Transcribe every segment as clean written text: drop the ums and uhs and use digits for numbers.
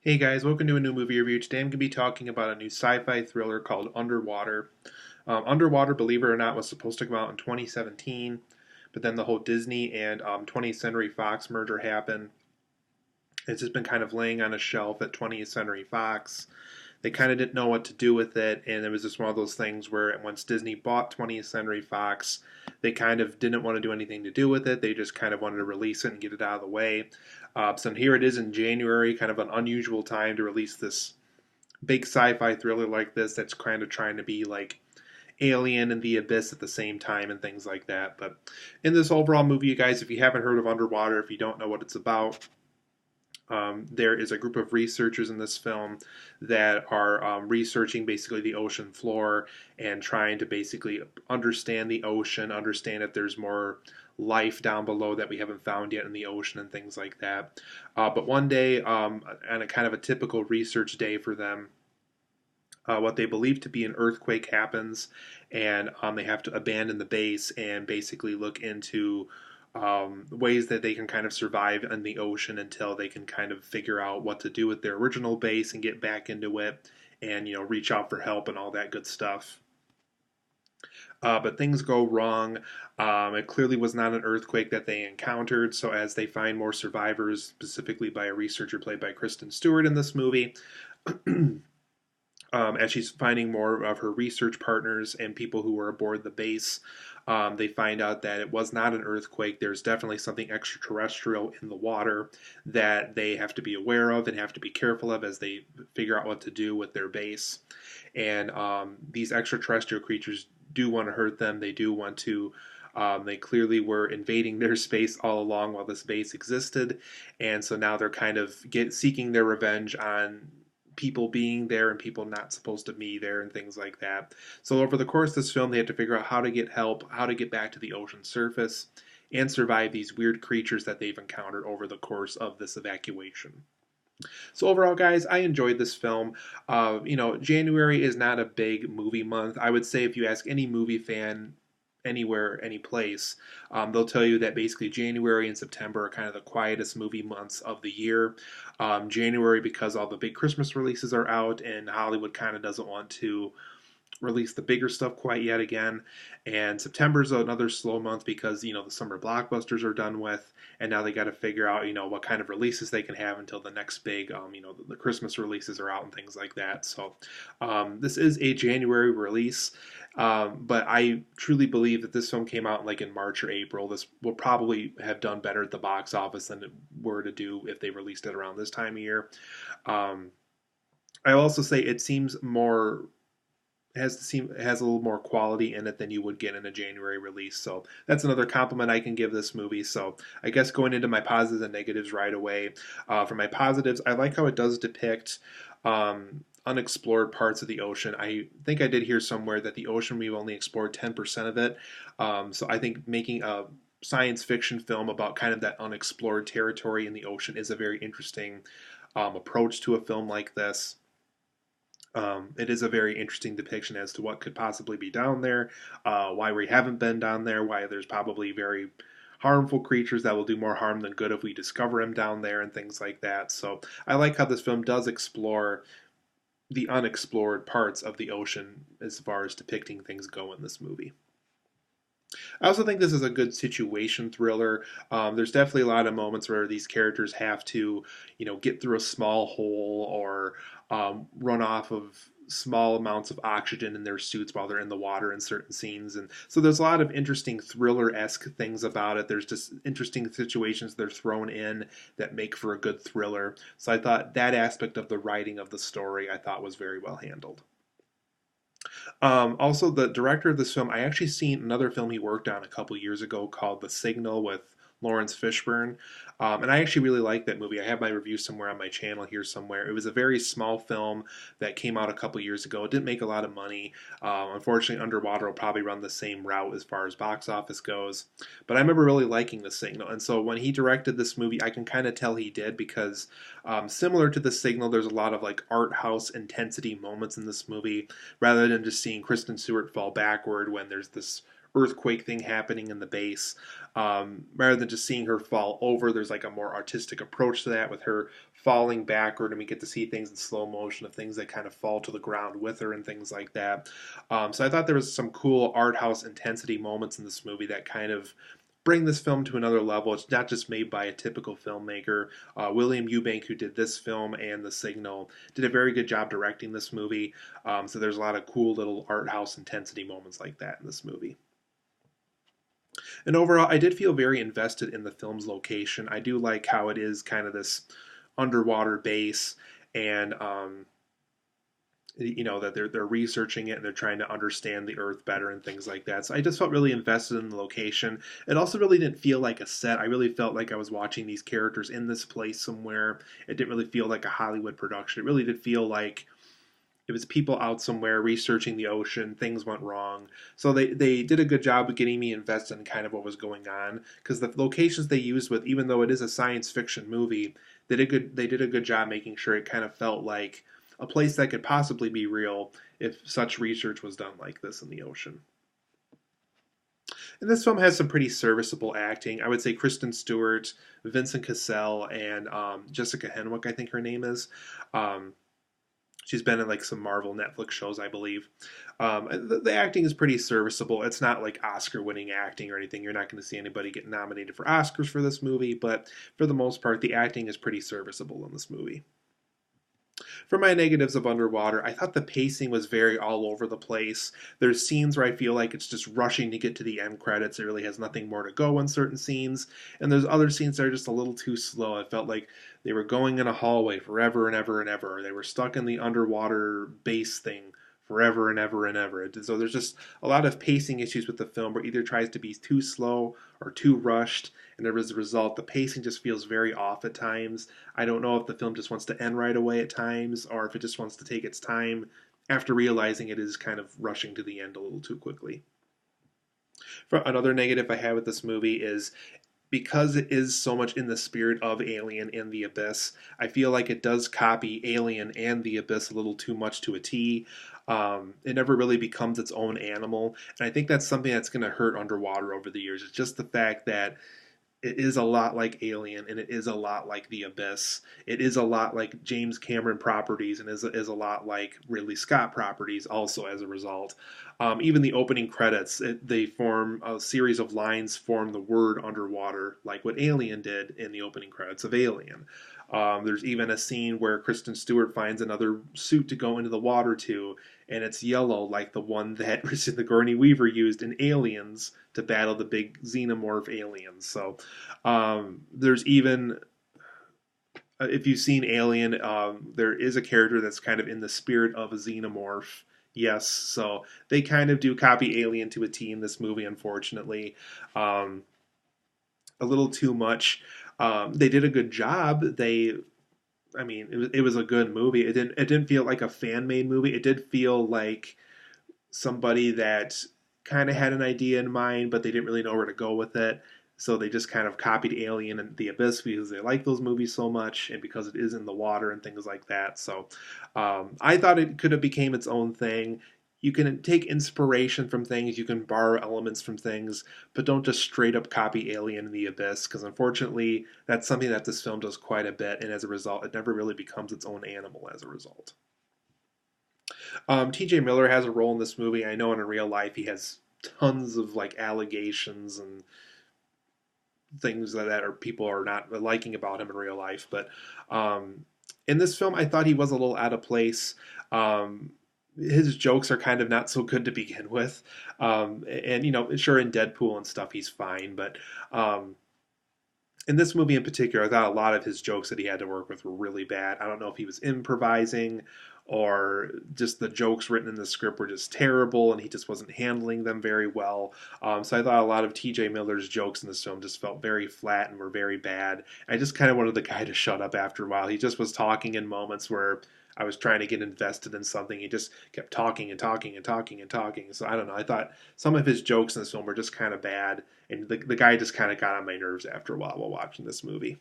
Hey guys, welcome to a new movie review. Today I'm going to be talking about a new sci-fi thriller called Underwater. Underwater, believe it or not, was supposed to come out in 2017, but then the whole Disney and 20th Century Fox merger happened. It's just been kind of laying on a shelf at 20th Century Fox. They kind of didn't know what to do with it, and it was just one of those things where once Disney bought 20th Century Fox, they kind of didn't want to do anything to do with it. They just kind of wanted to release it and get it out of the way. So here it is in January, kind of an unusual time to release this big sci-fi thriller like this that's kind of trying to be like Alien and the Abyss at the same time and things like that. But in this overall movie, you guys, if you haven't heard of Underwater, if you don't know what it's about, there is a group of researchers in this film that are researching basically the ocean floor and trying to basically understand the ocean, understand if there's more life down below that we haven't found yet in the ocean and things like that. But one day, on a kind of a typical research day for them, what they believe to be an earthquake happens, and they have to abandon the base and basically look into ways that they can kind of survive in the ocean until they can kind of figure out what to do with their original base and get back into it and reach out for help and all that good stuff. But things go wrong. It clearly was not an earthquake that they encountered. So as they find more survivors, specifically by a researcher played by Kristen Stewart in this movie, as she's finding more of her research partners and people who were aboard the base, they find out that it was not an earthquake. There's definitely something extraterrestrial in the water that they have to be aware of and have to be careful of as they figure out what to do with their base. And these extraterrestrial creatures do want to hurt them. They do want to. They clearly were invading their space all along while this base existed, and so now they're kind of seeking their revenge on people being there and people not supposed to be there and things like that. So over the course of this film, they had to figure out how to get help, how to get back to the ocean surface, and survive these weird creatures that they've encountered over the course of this evacuation. So overall, guys, I enjoyed this film. January is not a big movie month. I would say if you ask any movie fan anywhere, any place, they'll tell you that basically January and September are kind of the quietest movie months of the year. January because all the big Christmas releases are out, and Hollywood kind of doesn't want to release the bigger stuff quite yet again. And September's another slow month because the summer blockbusters are done with, and now they got to figure out what kind of releases they can have until the next big the Christmas releases are out and things like that. So this is a January release. But I truly believe that this film came out like in March or April. This will probably have done better at the box office than it were to do if they released it around this time of year. Um, I also say it seems more has a little more quality in it than you would get in a January release. So that's another compliment I can give this movie. So I guess going into my positives and negatives right away. For my positives, I like how it does depict unexplored parts of the ocean. I think I did hear somewhere that the ocean, we've only explored 10% of it. So I think making a science fiction film about kind of that unexplored territory in the ocean is a very interesting approach to a film like this. It is a very interesting depiction as to what could possibly be down there, why we haven't been down there, why there's probably very harmful creatures that will do more harm than good if we discover them down there, and things like that. So I like how this film does explore the unexplored parts of the ocean as far as depicting things go in this movie. I also think this is a good situation thriller. There's definitely a lot of moments where these characters have to, get through a small hole or run off of small amounts of oxygen in their suits while they're in the water in certain scenes. And so there's a lot of interesting thriller-esque things about it. There's just interesting situations they're thrown in that make for a good thriller. So I thought that aspect of the writing of the story I thought was very well handled. Also, the director of this film, I actually seen another film he worked on a couple years ago called The Signal with Lawrence Fishburne. And I actually really like that movie. I have my review somewhere on my channel here somewhere. It was a very small film that came out a couple years ago. It didn't make a lot of money. Unfortunately, Underwater will probably run the same route as far as box office goes. But I remember really liking The Signal. And so when he directed this movie, I can kind of tell he did because similar to The Signal, there's a lot of like art house intensity moments in this movie rather than just seeing Kristen Stewart fall backward when there's this earthquake thing happening in the base. Rather than just seeing her fall over, there's like a more artistic approach to that with her falling backward, and we get to see things in slow motion of things that kind of fall to the ground with her and things like that. So I thought there was some cool art house intensity moments in this movie that kind of bring this film to another level. It's not just made by a typical filmmaker. William Eubank, who did this film and The Signal, did a very good job directing this movie. So there's a lot of cool little art house intensity moments like that in this movie. And overall, I did feel very invested in the film's location. I do like how it is kind of this underwater base, and that they're researching it and they're trying to understand the Earth better and things like that. So I just felt really invested in the location. It also really didn't feel like a set. I really felt like I was watching these characters in this place somewhere. It didn't really feel like a Hollywood production. It really did feel like it was people out somewhere researching the ocean. Things went wrong. So they did a good job of getting me invested in kind of what was going on, because the locations they used with, even though it is a science fiction movie, they did a good job making sure it kind of felt like a place that could possibly be real if such research was done like this in the ocean. And this film has some pretty serviceable acting. I would say Kristen Stewart, Vincent Cassel, and Jessica Henwick, I think her name is. She's been in like some Marvel Netflix shows, I believe. The acting is pretty serviceable. It's not like Oscar-winning acting or anything. You're not going to see anybody get nominated for Oscars for this movie, but for the most part, the acting is pretty serviceable in this movie. For my negatives of Underwater, I thought the pacing was very all over the place. There's scenes where I feel like it's just rushing to get to the end credits. It really has nothing more to go in certain scenes. And there's other scenes that are just a little too slow. I felt like they were going in a hallway forever and ever and ever. They were stuck in the underwater base thing forever and ever and ever. So there's just a lot of pacing issues with the film, where either tries to be too slow or too rushed, and as a result, the pacing just feels very off at times. I don't know if the film just wants to end right away at times, or if it just wants to take its time after realizing it is kind of rushing to the end a little too quickly. For another negative I have with this movie is, because it is so much in the spirit of Alien and The Abyss, I feel like it does copy Alien and The Abyss a little too much to a T. It never really becomes its own animal, and I think that's something that's going to hurt Underwater over the years. It's just the fact that it is a lot like Alien, and it is a lot like The Abyss. It is a lot like James Cameron properties, and is a lot like Ridley Scott properties also as a result. Even the opening credits, they form a series of lines, form the word underwater, like what Alien did in the opening credits of Alien. There's even a scene where Kristen Stewart finds another suit to go into the water to, and it's yellow like the one that Sigourney Weaver used in Aliens to battle the big xenomorph aliens. So there's even, if you've seen Alien, there is a character that's kind of in the spirit of a xenomorph. Yes, so they kind of do copy Alien to a T in this movie, unfortunately. A little too much. They did a good job. It was a good movie. It didn't feel like a fan made movie. It did feel like somebody that kind of had an idea in mind, but they didn't really know where to go with it. So they just kind of copied Alien and The Abyss because they like those movies so much, and because it is in the water and things like that. So I thought it could have became its own thing. You can take inspiration from things, you can borrow elements from things, but don't just straight up copy Alien and The Abyss, because unfortunately that's something that this film does quite a bit, and as a result it never really becomes its own animal as a result. TJ Miller has a role in this movie. I know in real life he has tons of like allegations and things that are people are not liking about him in real life, but in this film I thought he was a little out of place. His jokes are kind of not so good to begin with, and sure, in Deadpool and stuff he's fine, but in this movie in particular I thought a lot of his jokes that he had to work with were really bad. I don't know if he was improvising or just the jokes written in the script were just terrible and he just wasn't handling them very well. So I thought a lot of TJ Miller's jokes in this film just felt very flat and were very bad. I just kind of wanted the guy to shut up after a while. He just was talking in moments where I was trying to get invested in something. He just kept talking and talking and talking and talking. So I don't know. I thought some of his jokes in this film were just kind of bad, and the guy just kind of got on my nerves after a while watching this movie.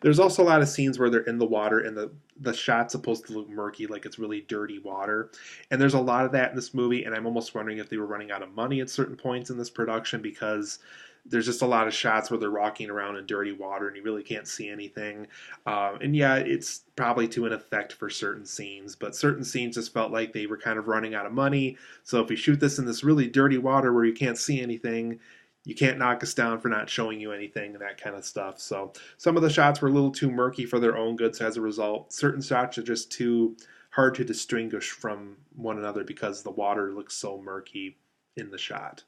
There's also a lot of scenes where they're in the water and the shot's supposed to look murky, like it's really dirty water. And there's a lot of that in this movie, and I'm almost wondering if they were running out of money at certain points in this production because there's just a lot of shots where they're walking around in dirty water and you really can't see anything. And yeah, it's probably to an effect for certain scenes, but certain scenes just felt like they were kind of running out of money. So if we shoot this in this really dirty water where you can't see anything, you can't knock us down for not showing you anything and that kind of stuff. So some of the shots were a little too murky for their own good. So as a result, certain shots are just too hard to distinguish from one another because the water looks so murky in the shot.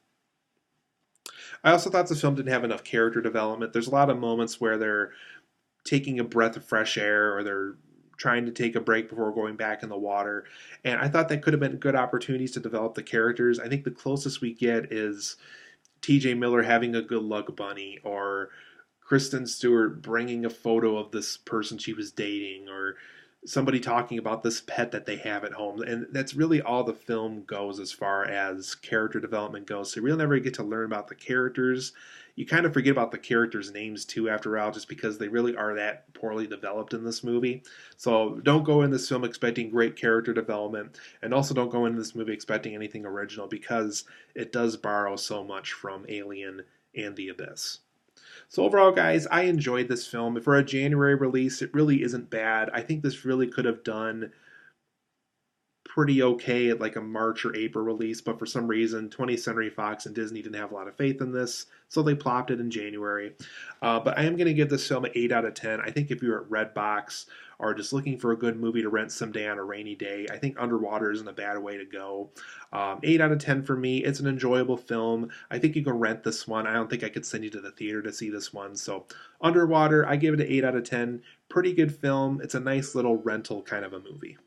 I also thought the film didn't have enough character development. There's a lot of moments where they're taking a breath of fresh air or they're trying to take a break before going back in the water. And I thought that could have been good opportunities to develop the characters. I think the closest we get is TJ Miller having a good luck bunny, or Kristen Stewart bringing a photo of this person she was dating, or somebody talking about this pet that they have at home. And that's really all the film goes as far as character development goes. So you really never get to learn about the characters. You kind of forget about the characters' names too after a while, just because they really are that poorly developed in this movie. So don't go in this film expecting great character development, and also don't go in this movie expecting anything original, because it does borrow so much from Alien and The Abyss. So overall, guys, I enjoyed this film. For a January release, it really isn't bad. I think this really could have done pretty okay at like a March or April release, but for some reason 20th Century Fox and Disney didn't have a lot of faith in this, so they plopped it in January. But I am going to give this film an 8 out of 10. I think if you're at Redbox or just looking for a good movie to rent someday on a rainy day, I think Underwater isn't a bad way to go. 8 out of 10 for me. It's an enjoyable film. I think you can rent this one. I don't think I could send you to the theater to see this one. So Underwater, I give it an 8 out of 10. Pretty good film. It's a nice little rental kind of a movie.